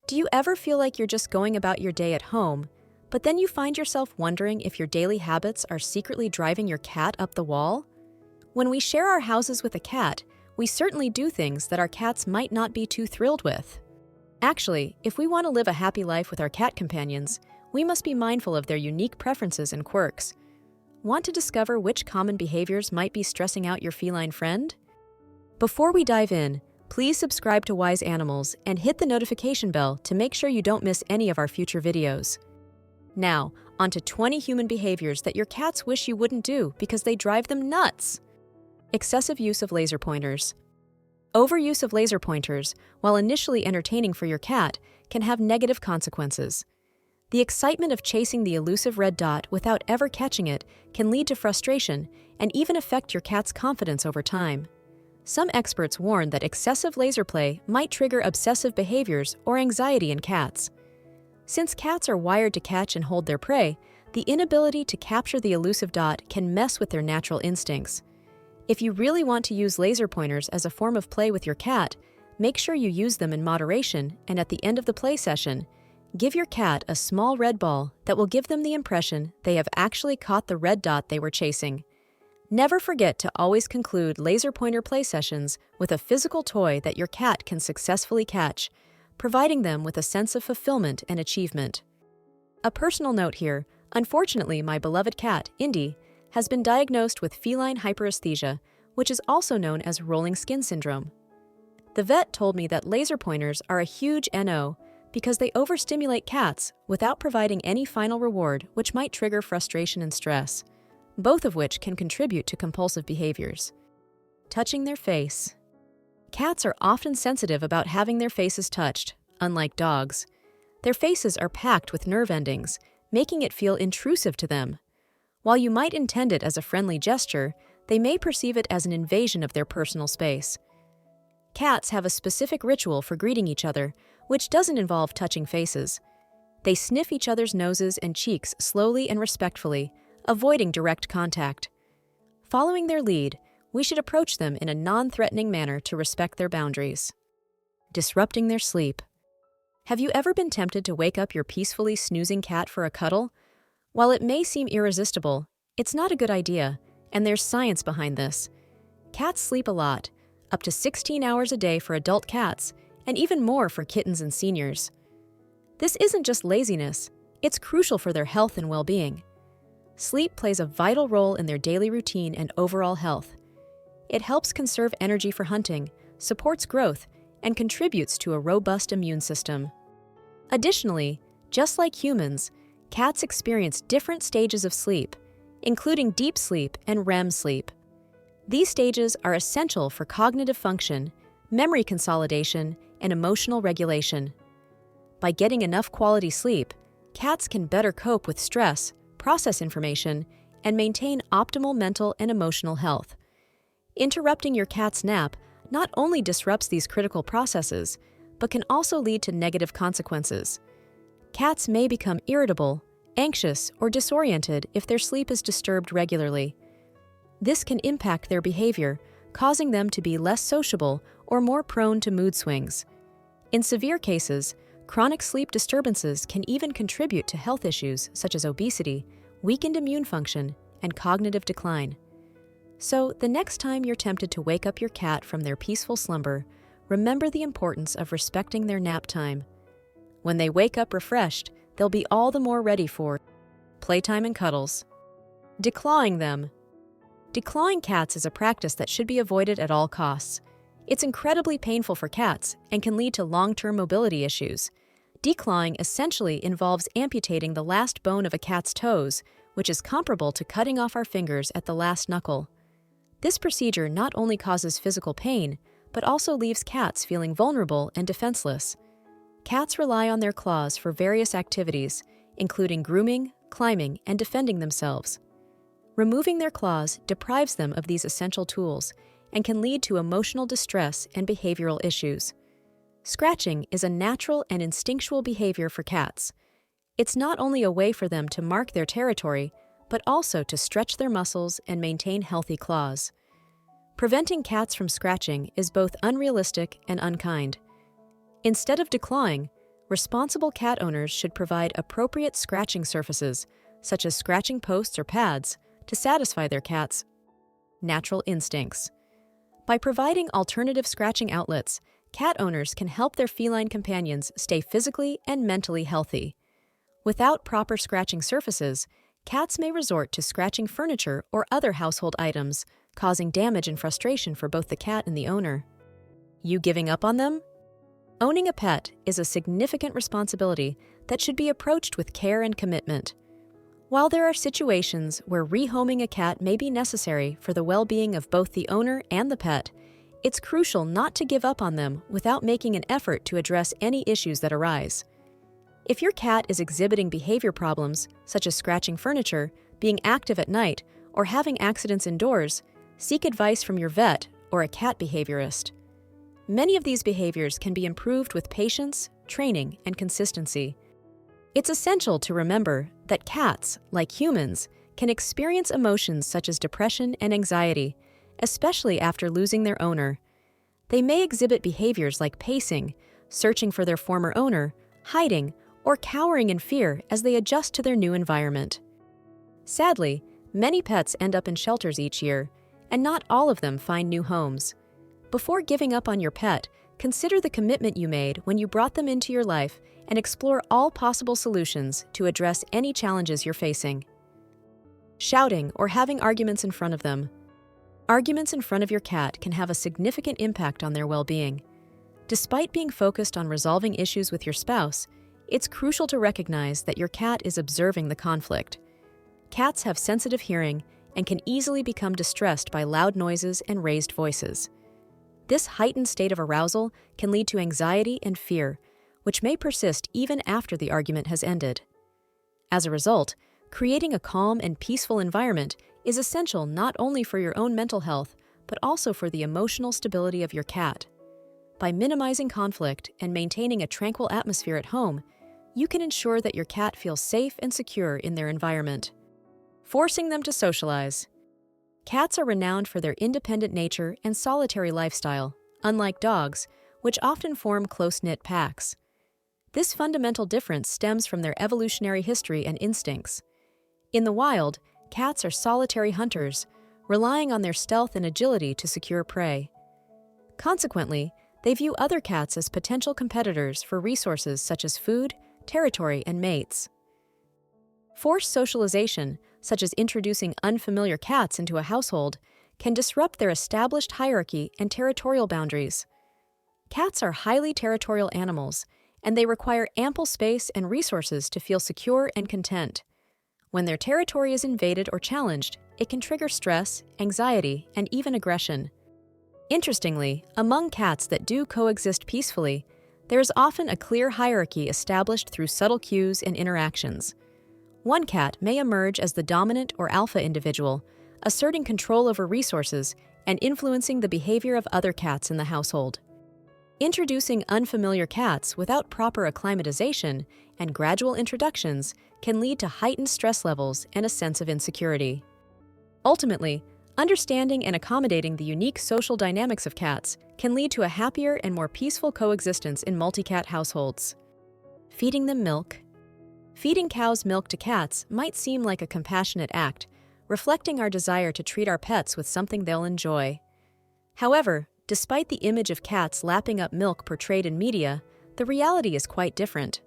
Do you ever feel like you're just going about your day at home, but then you find yourself wondering if your daily habits are secretly driving your cat up the wall? When we share our houses with a cat, we certainly do things that our cats might not be too thrilled with. Actually, if we want to live a happy life with our cat companions, we must be mindful of their unique preferences and quirks. Want to discover which common behaviors might be stressing out your feline friend? Before we dive in, please subscribe to Wise Animals and hit the notification bell to make sure you don't miss any of our future videos. Now, onto 20 human behaviors that your cats wish you wouldn't do because they drive them nuts. Excessive use of laser pointers. Overuse of laser pointers, while initially entertaining for your cat, can have negative consequences. The excitement of chasing the elusive red dot without ever catching it can lead to frustration and even affect your cat's confidence over time. Some experts warn that excessive laser play might trigger obsessive behaviors or anxiety in cats. Since cats are wired to catch and hold their prey, the inability to capture the elusive dot can mess with their natural instincts. If you really want to use laser pointers as a form of play with your cat, make sure you use them in moderation, and at the end of the play session, give your cat a small red ball that will give them the impression they have actually caught the red dot they were chasing. Never forget to always conclude laser pointer play sessions with a physical toy that your cat can successfully catch, providing them with a sense of fulfillment and achievement. A personal note here, unfortunately my beloved cat, Indy, has been diagnosed with feline hyperesthesia, which is also known as rolling skin syndrome. The vet told me that laser pointers are a huge no because they overstimulate cats without providing any final reward, which might trigger frustration and stress, both of which can contribute to compulsive behaviors. Touching their face. Cats are often sensitive about having their faces touched, unlike dogs. Their faces are packed with nerve endings, making it feel intrusive to them. While you might intend it as a friendly gesture, they may perceive it as an invasion of their personal space. Cats have a specific ritual for greeting each other, which doesn't involve touching faces. They sniff each other's noses and cheeks slowly and respectfully, avoiding direct contact. Following their lead, we should approach them in a non-threatening manner to respect their boundaries. Disrupting their sleep. Have you ever been tempted to wake up your peacefully snoozing cat for a cuddle? While it may seem irresistible, it's not a good idea, and there's science behind this. Cats sleep a lot, up to 16 hours a day for adult cats, and even more for kittens and seniors. This isn't just laziness, it's crucial for their health and well-being. Sleep plays a vital role in their daily routine and overall health. It helps conserve energy for hunting, supports growth, and contributes to a robust immune system. Additionally, just like humans, cats experience different stages of sleep, including deep sleep and REM sleep. These stages are essential for cognitive function, memory consolidation, and emotional regulation. By getting enough quality sleep, cats can better cope with stress, process information, and maintain optimal mental and emotional health. Interrupting your cat's nap not only disrupts these critical processes, but can also lead to negative consequences. Cats may become irritable, anxious, or disoriented if their sleep is disturbed regularly. This can impact their behavior, causing them to be less sociable or more prone to mood swings. In severe cases, chronic sleep disturbances can even contribute to health issues such as obesity, weakened immune function, and cognitive decline. So, the next time you're tempted to wake up your cat from their peaceful slumber, remember the importance of respecting their nap time. When they wake up refreshed, they'll be all the more ready for playtime and cuddles. Declawing them. Declawing cats is a practice that should be avoided at all costs. It's incredibly painful for cats and can lead to long-term mobility issues. Declawing essentially involves amputating the last bone of a cat's toes, which is comparable to cutting off our fingers at the last knuckle. This procedure not only causes physical pain, but also leaves cats feeling vulnerable and defenseless. Cats rely on their claws for various activities, including grooming, climbing, and defending themselves. Removing their claws deprives them of these essential tools and can lead to emotional distress and behavioral issues. Scratching is a natural and instinctual behavior for cats. It's not only a way for them to mark their territory, but also to stretch their muscles and maintain healthy claws. Preventing cats from scratching is both unrealistic and unkind. Instead of declawing, Responsible cat owners should provide appropriate scratching surfaces, such as scratching posts or pads, to satisfy their cat's natural instincts. By providing alternative scratching outlets, cat owners can help their feline companions stay physically and mentally healthy. Without proper scratching surfaces, cats may resort to scratching furniture or other household items, causing damage and frustration for both the cat and the owner. You giving up on them? Owning a pet is a significant responsibility that should be approached with care and commitment. While there are situations where rehoming a cat may be necessary for the well-being of both the owner and the pet, it's crucial not to give up on them without making an effort to address any issues that arise. If your cat is exhibiting behavior problems, such as scratching furniture, being active at night, or having accidents indoors, seek advice from your vet or a cat behaviorist. Many of these behaviors can be improved with patience, training, and consistency. It's essential to remember that cats, like humans, can experience emotions such as depression and anxiety, especially after losing their owner. They may exhibit behaviors like pacing, searching for their former owner, hiding, or cowering in fear as they adjust to their new environment. Sadly, many pets end up in shelters each year, and not all of them find new homes. Before giving up on your pet, consider the commitment you made when you brought them into your life and explore all possible solutions to address any challenges you're facing. Shouting or having arguments in front of them. Arguments in front of your cat can have a significant impact on their well-being. Despite being focused on resolving issues with your spouse, it's crucial to recognize that your cat is observing the conflict. Cats have sensitive hearing and can easily become distressed by loud noises and raised voices. This heightened state of arousal can lead to anxiety and fear, which may persist even after the argument has ended. As a result, creating a calm and peaceful environment is essential not only for your own mental health, but also for the emotional stability of your cat. By minimizing conflict and maintaining a tranquil atmosphere at home, you can ensure that your cat feels safe and secure in their environment. Forcing them to socialize. Cats are renowned for their independent nature and solitary lifestyle, unlike dogs, which often form close-knit packs. This fundamental difference stems from their evolutionary history and instincts. In the wild, cats are solitary hunters, relying on their stealth and agility to secure prey. Consequently, they view other cats as potential competitors for resources such as food, territory, and mates. Forced socialization, such as introducing unfamiliar cats into a household, can disrupt their established hierarchy and territorial boundaries. Cats are highly territorial animals, and they require ample space and resources to feel secure and content. When their territory is invaded or challenged, it can trigger stress, anxiety, and even aggression. Interestingly, among cats that do coexist peacefully, there is often a clear hierarchy established through subtle cues and interactions. One cat may emerge as the dominant or alpha individual, asserting control over resources and influencing the behavior of other cats in the household. Introducing unfamiliar cats without proper acclimatization and gradual introductions can lead to heightened stress levels and a sense of insecurity. Ultimately, understanding and accommodating the unique social dynamics of cats can lead to a happier and more peaceful coexistence in multi-cat households. Feeding them milk. Feeding cows milk to cats might seem like a compassionate act, reflecting our desire to treat our pets with something they'll enjoy. However, despite the image of cats lapping up milk portrayed in media, the reality is quite different.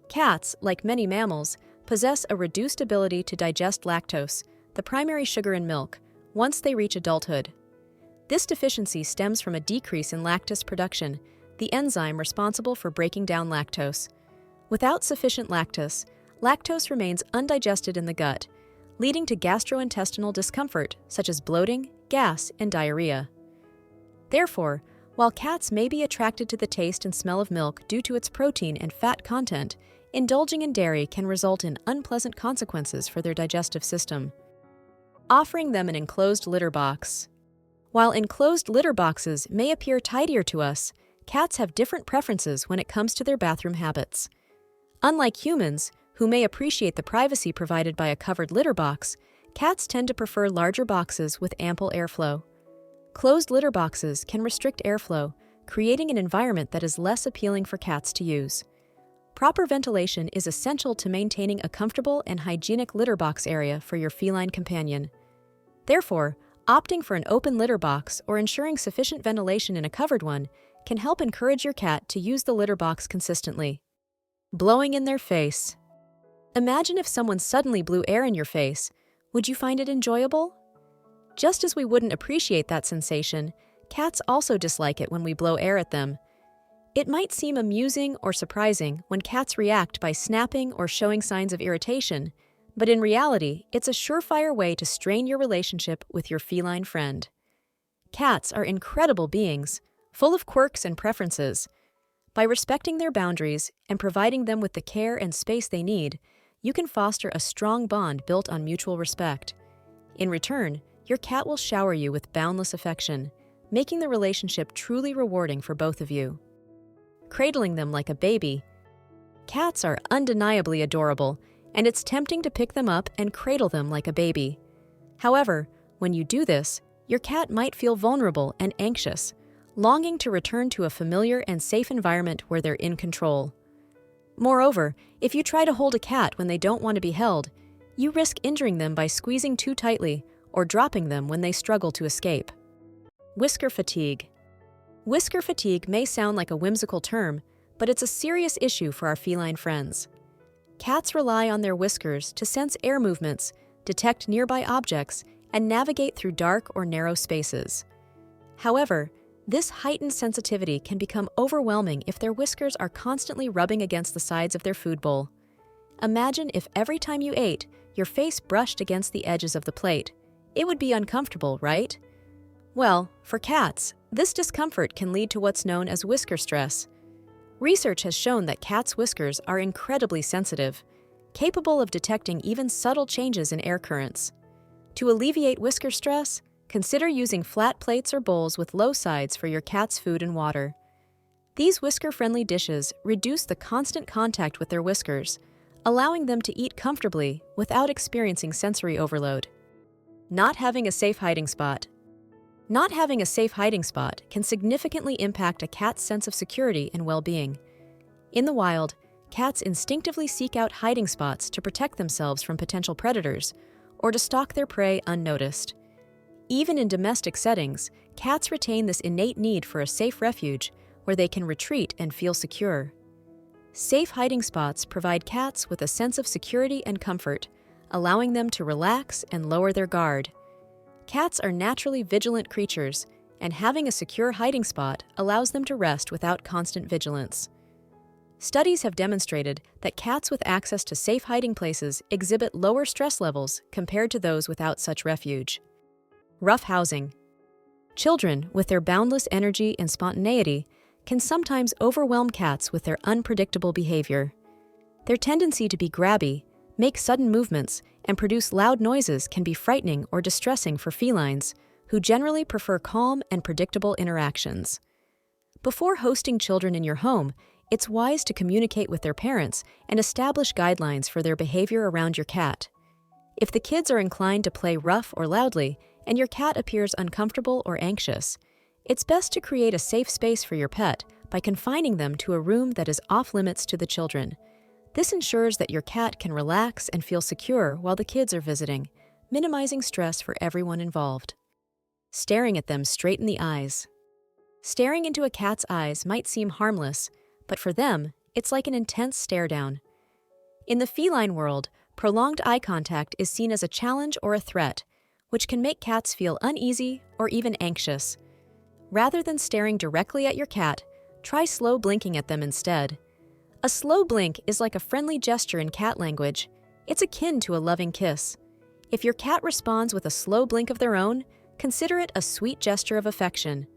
Cats, like many mammals, possess a reduced ability to digest lactose, the primary sugar in milk, once they reach adulthood. This deficiency stems from a decrease in lactase production, the enzyme responsible for breaking down lactose. Without sufficient lactase, lactose remains undigested in the gut, leading to gastrointestinal discomfort such as bloating, gas, and diarrhea. Therefore, while cats may be attracted to the taste and smell of milk due to its protein and fat content, indulging in dairy can result in unpleasant consequences for their digestive system. Offering them an enclosed litter box. While enclosed litter boxes may appear tidier to us, cats have different preferences when it comes to their bathroom habits. Unlike humans, who may appreciate the privacy provided by a covered litter box, cats tend to prefer larger boxes with ample airflow. Closed litter boxes can restrict airflow, creating an environment that is less appealing for cats to use. Proper ventilation is essential to maintaining a comfortable and hygienic litter box area for your feline companion. Therefore, opting for an open litter box or ensuring sufficient ventilation in a covered one can help encourage your cat to use the litter box consistently. Blowing in their face. Imagine if someone suddenly blew air in your face. Would you find it enjoyable? Just as we wouldn't appreciate that sensation, cats also dislike it when we blow air at them. It might seem amusing or surprising when cats react by snapping or showing signs of irritation, but in reality, it's a surefire way to strain your relationship with your feline friend. Cats are incredible beings, full of quirks and preferences. By respecting their boundaries and providing them with the care and space they need, you can foster a strong bond built on mutual respect. In return, your cat will shower you with boundless affection, making the relationship truly rewarding for both of you. Cradling them like a baby. Cats are undeniably adorable, and it's tempting to pick them up and cradle them like a baby. However, when you do this, your cat might feel vulnerable and anxious, longing to return to a familiar and safe environment where they're in control. Moreover, if you try to hold a cat when they don't want to be held, you risk injuring them by squeezing too tightly or dropping them when they struggle to escape. Whisker fatigue. Whisker fatigue may sound like a whimsical term, but it's a serious issue for our feline friends. Cats rely on their whiskers to sense air movements, detect nearby objects, and navigate through dark or narrow spaces. However, this heightened sensitivity can become overwhelming if their whiskers are constantly rubbing against the sides of their food bowl. Imagine if every time you ate, your face brushed against the edges of the plate. It would be uncomfortable, right? Well, for cats, this discomfort can lead to what's known as whisker stress. Research has shown that cats' whiskers are incredibly sensitive, capable of detecting even subtle changes in air currents. To alleviate whisker stress, consider using flat plates or bowls with low sides for your cat's food and water. These whisker-friendly dishes reduce the constant contact with their whiskers, allowing them to eat comfortably without experiencing sensory overload. Not having a safe hiding spot. Not having a safe hiding spot can significantly impact a cat's sense of security and well-being. In the wild, cats instinctively seek out hiding spots to protect themselves from potential predators or to stalk their prey unnoticed. Even in domestic settings, cats retain this innate need for a safe refuge where they can retreat and feel secure. Safe hiding spots provide cats with a sense of security and comfort, allowing them to relax and lower their guard. Cats are naturally vigilant creatures, and having a secure hiding spot allows them to rest without constant vigilance. Studies have demonstrated that cats with access to safe hiding places exhibit lower stress levels compared to those without such refuge. Rough housing. Children, with their boundless energy and spontaneity, can sometimes overwhelm cats with their unpredictable behavior. Their tendency to be grabby, make sudden movements, and produce loud noises can be frightening or distressing for felines, who generally prefer calm and predictable interactions. Before hosting children in your home, it's wise to communicate with their parents and establish guidelines for their behavior around your cat. If the kids are inclined to play rough or loudly, and your cat appears uncomfortable or anxious, it's best to create a safe space for your pet by confining them to a room that is off-limits to the children. This ensures that your cat can relax and feel secure while the kids are visiting, minimizing stress for everyone involved. Staring at them straight in the eyes. Staring into a cat's eyes might seem harmless, but for them, it's like an intense stare-down. In the feline world, prolonged eye contact is seen as a challenge or a threat, which can make cats feel uneasy or even anxious. Rather than staring directly at your cat, try slow blinking at them instead. A slow blink is like a friendly gesture in cat language. It's akin to a loving kiss. If your cat responds with a slow blink of their own, consider it a sweet gesture of affection.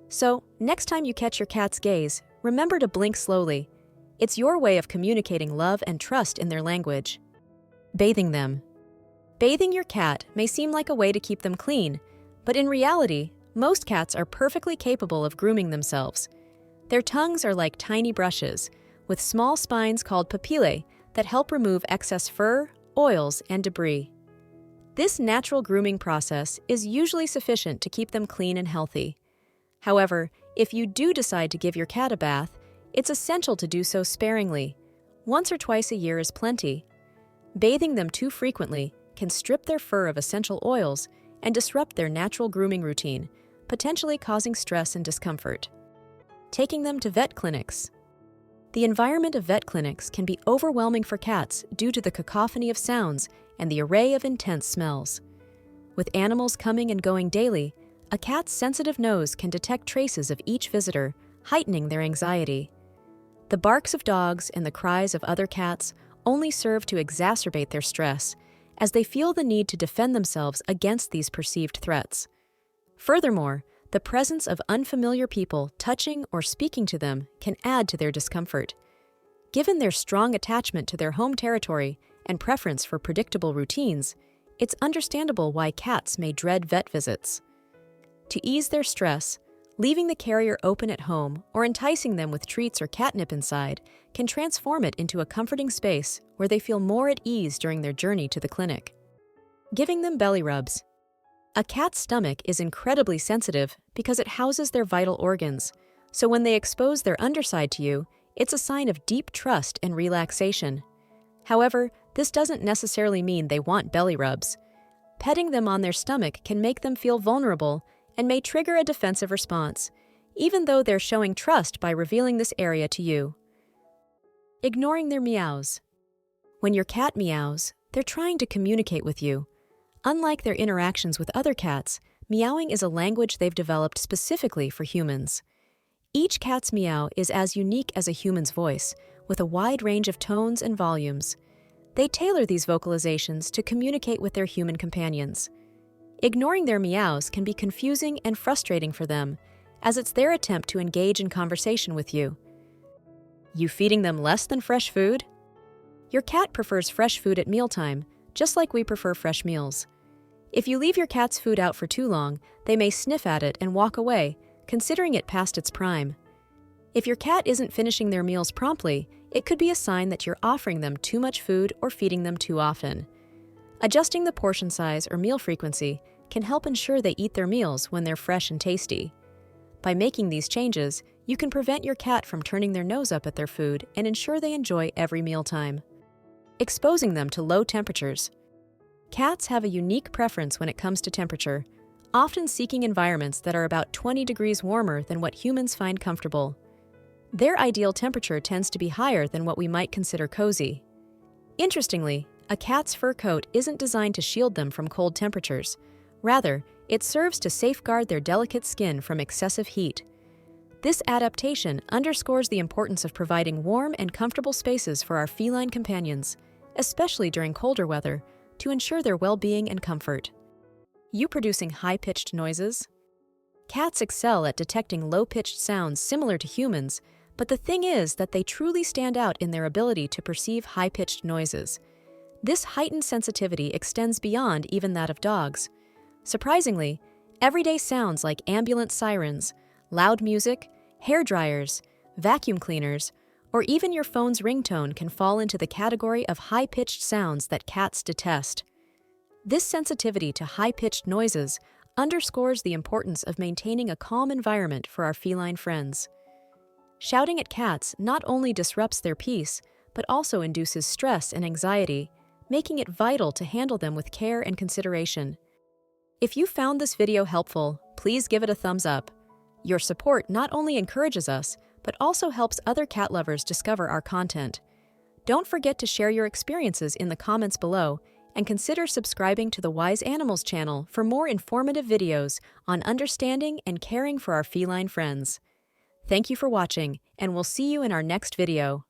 So, next time you catch your cat's gaze, remember to blink slowly. It's your way of communicating love and trust in their language. Bathing them. Bathing your cat may seem like a way to keep them clean, but in reality, most cats are perfectly capable of grooming themselves. Their tongues are like tiny brushes, with small spines called papillae that help remove excess fur, oils, and debris. This natural grooming process is usually sufficient to keep them clean and healthy. However, if you do decide to give your cat a bath, it's essential to do so sparingly. Once or twice a year is plenty. Bathing them too frequently can strip their fur of essential oils and disrupt their natural grooming routine, potentially causing stress and discomfort. Taking them to vet clinics. The environment of vet clinics can be overwhelming for cats due to the cacophony of sounds and the array of intense smells. With animals coming and going daily, a cat's sensitive nose can detect traces of each visitor, heightening their anxiety. The barks of dogs and the cries of other cats only serve to exacerbate their stress, as they feel the need to defend themselves against these perceived threats. Furthermore, the presence of unfamiliar people touching or speaking to them can add to their discomfort. Given their strong attachment to their home territory and preference for predictable routines, it's understandable why cats may dread vet visits. To ease their stress, leaving the carrier open at home or enticing them with treats or catnip inside can transform it into a comforting space where they feel more at ease during their journey to the clinic. Giving them belly rubs. A cat's stomach is incredibly sensitive because it houses their vital organs, so when they expose their underside to you, it's a sign of deep trust and relaxation. However, this doesn't necessarily mean they want belly rubs. Petting them on their stomach can make them feel vulnerable and may trigger a defensive response, even though they're showing trust by revealing this area to you. Ignoring their meows. When your cat meows, they're trying to communicate with you. Unlike their interactions with other cats, meowing is a language they've developed specifically for humans. Each cat's meow is as unique as a human's voice, with a wide range of tones and volumes. They tailor these vocalizations to communicate with their human companions. Ignoring their meows can be confusing and frustrating for them, as it's their attempt to engage in conversation with you. You feeding them less than fresh food? Your cat prefers fresh food at mealtime, just like we prefer fresh meals. If you leave your cat's food out for too long, they may sniff at it and walk away, considering it past its prime. If your cat isn't finishing their meals promptly, it could be a sign that you're offering them too much food or feeding them too often. Adjusting the portion size or meal frequency can help ensure they eat their meals when they're fresh and tasty. By making these changes, you can prevent your cat from turning their nose up at their food and ensure they enjoy every mealtime. Exposing them to low temperatures. Cats have a unique preference when it comes to temperature, often seeking environments that are about 20 degrees warmer than what humans find comfortable. Their ideal temperature tends to be higher than what we might consider cozy. Interestingly, a cat's fur coat isn't designed to shield them from cold temperatures. Rather, it serves to safeguard their delicate skin from excessive heat. This adaptation underscores the importance of providing warm and comfortable spaces for our feline companions, especially during colder weather, to ensure their well-being and comfort. You producing high-pitched noises? Cats excel at detecting low-pitched sounds similar to humans, but the thing is that they truly stand out in their ability to perceive high-pitched noises. This heightened sensitivity extends beyond even that of dogs. Surprisingly, everyday sounds like ambulance sirens, loud music, hair dryers, vacuum cleaners, or even your phone's ringtone can fall into the category of high-pitched sounds that cats detest. This sensitivity to high-pitched noises underscores the importance of maintaining a calm environment for our feline friends. Shouting at cats not only disrupts their peace, but also induces stress and anxiety, making it vital to handle them with care and consideration. If you found this video helpful, please give it a thumbs up. Your support not only encourages us, but also helps other cat lovers discover our content. Don't forget to share your experiences in the comments below, and consider subscribing to the Wise Animals channel for more informative videos on understanding and caring for our feline friends. Thank you for watching, and we'll see you in our next video.